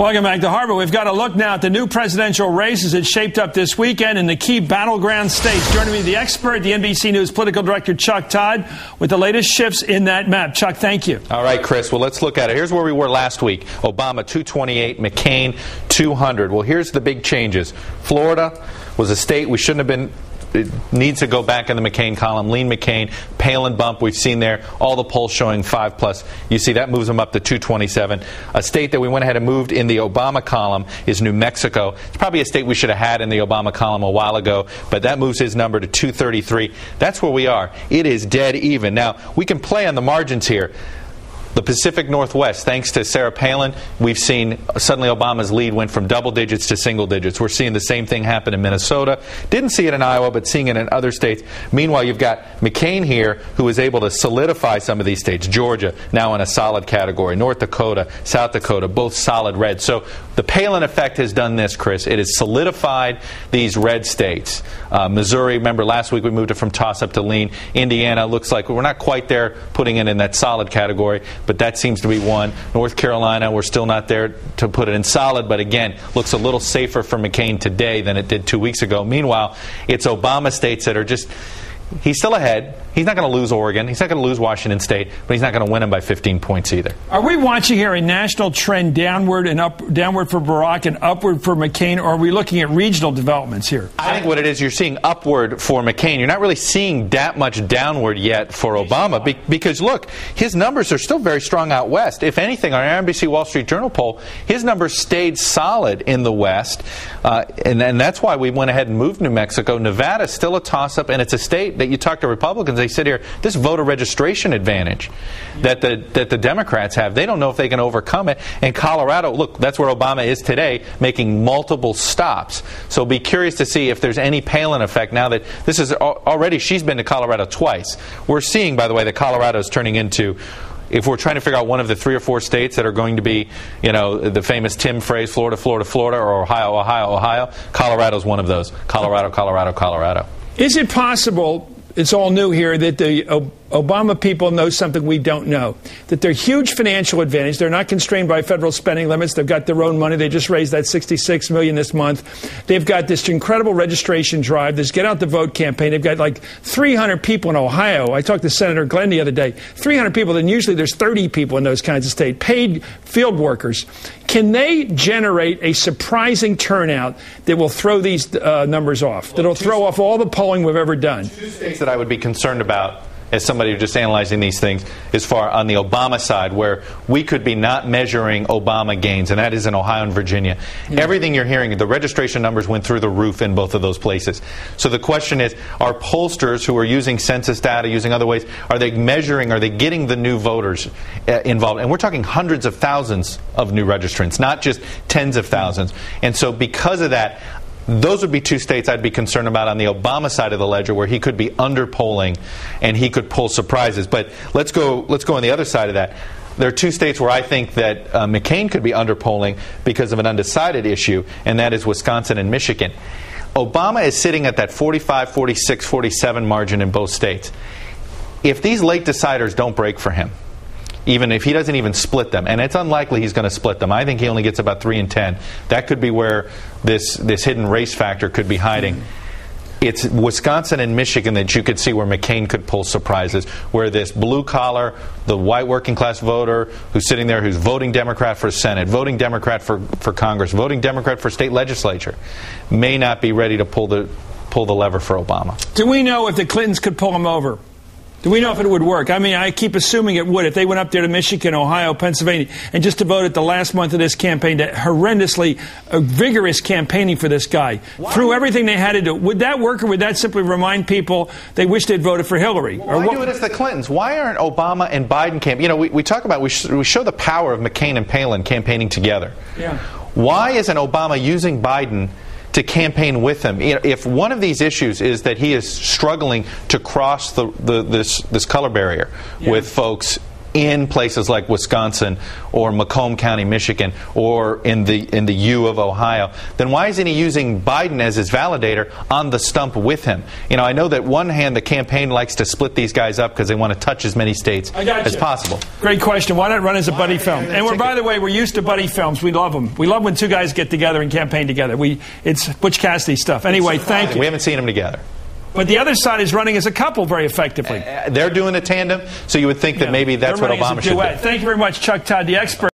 Welcome back to Harbor. We've got a look now at the new presidential race as it shaped up this weekend in the key battleground states. Joining me, the expert, the NBC News political director, Chuck Todd, with the latest shifts in that map. Chuck, thank you. All right, Chris. Well, let's look at it. Here's where we were last week. Obama 228, McCain 200. Well, here's the big changes. Florida was a state we shouldn't have been. It needs to go back in the McCain column. Lean McCain, Palin bump we've seen there. All the polls showing 5+. You see that moves him up to 227. A state that we went ahead and moved in the Obama column is New Mexico. It's probably a state we should have had in the Obama column a while ago, but that moves his number to 233. That's where we are. It is dead even. Now, we can play on the margins here. The Pacific Northwest, thanks to Sarah Palin, we've seen suddenly Obama's lead went from double digits to single digits. We're seeing the same thing happen in Minnesota. Didn't see it in Iowa, but seeing it in other states. Meanwhile, you've got McCain here, who is able to solidify some of these states. Georgia, now in a solid category. North Dakota, South Dakota, both solid red. So the Palin effect has done this, Chris. It has solidified these red states. Missouri, remember last week we moved it from toss-up to lean. Indiana looks like we're not quite there, putting it in that solid category, but that seems to be one. North Carolina, we're still not there to put it in solid, but again, looks a little safer for McCain today than it did 2 weeks ago. Meanwhile, it's Obama states that are just, he's still ahead. He's not going to lose Oregon. He's not going to lose Washington State, but he's not going to win them by 15 points either. Are we watching here a national trend downward and downward for Barack and upward for McCain, or are we looking at regional developments here? I think what it is, you're seeing upward for McCain. You're not really seeing that much downward yet for Obama because, look, his numbers are still very strong out west. If anything, on our NBC Wall Street Journal poll, his numbers stayed solid in the west, and that's why we went ahead and moved New Mexico. Nevada's still a toss-up, and it's a state that you talk to Republicans, they sit here, this voter registration advantage that the Democrats have, they don't know if they can overcome it. And Colorado, look, that's where Obama is today, making multiple stops. So be curious to see if there's any Palin effect now that this is already, she's been to Colorado twice. We're seeing, by the way, that Colorado is turning into, if we're trying to figure out one of the 3 or 4 states that are going to be, you know, the famous Tim phrase, Florida, Florida, Florida, or Ohio, Ohio, Ohio, Colorado's one of those. Colorado, Colorado, Colorado. Is it possible, it's all new here, that the Obama people know something we don't know? That they're huge financial advantage. They're not constrained by federal spending limits. They've got their own money. They just raised that $66 million this month. They've got this incredible registration drive, this Get Out the Vote campaign. They've got like 300 people in Ohio. I talked to Senator Glenn the other day. 300 people, and usually there's 30 people in those kinds of states. Paid field workers. Can they generate a surprising turnout that will throw these numbers off? That will throw off all the polling we've ever done? 2 states that I would be concerned about, as somebody who's just analyzing these things, is far on the Obama side, where we could be not measuring Obama gains, and that is in Ohio and Virginia. Yeah. Everything you're hearing, the registration numbers went through the roof in both of those places. So the question is, are pollsters who are using census data, using other ways, are they measuring, are they getting the new voters involved? And we're talking hundreds of thousands of new registrants, not just tens of thousands. And so because of that, those would be 2 states I'd be concerned about on the Obama side of the ledger, where he could be underpolling and he could pull surprises. But let's go on the other side of that. There are 2 states where I think that McCain could be underpolling because of an undecided issue, and that is Wisconsin and Michigan. Obama is sitting at that 45, 46, 47 margin in both states. If these late deciders don't break for him, even if he doesn't even split them, and it's unlikely he's going to split them. I think he only gets about 3 in 10. That could be where this hidden race factor could be hiding. It's Wisconsin and Michigan that you could see where McCain could pull surprises, where this blue-collar, the white working-class voter who's sitting there, who's voting Democrat for Senate, voting Democrat for Congress, voting Democrat for state legislature, may not be ready to pull the lever for Obama. Do we know if the Clintons could pull him over? Do we know if it would work? I mean, I keep assuming it would. If they went up there to Michigan, Ohio, Pennsylvania, and just devoted the last month of this campaign to horrendously vigorous campaigning for this guy, through everything they had to do, would that work, or would that simply remind people they wish they'd voted for Hillary? Why do it as the Clintons? Why aren't Obama and Biden campaigning? You know, we talk about, we show the power of McCain and Palin campaigning together. Yeah. Why isn't Obama using Biden to campaign with him? You know, if one of these issues is that he is struggling to cross this color barrier with folks in places like Wisconsin or Macomb County, Michigan, or in the U of Ohio, then why isn't he using Biden as his validator on the stump with him? You know, I know that one hand the campaign likes to split these guys up because they want to touch as many states as possible. Great question. Why not run as a buddy film? And by the way, we're used to buddy films. We love them. We love when two guys get together and campaign together. It's Butch Cassidy stuff. Anyway, thank you. We haven't seen them together. But the other side is running as a couple very effectively. They're doing a tandem, so you would think that maybe that's what Obama should do. Thank you very much, Chuck Todd, the expert.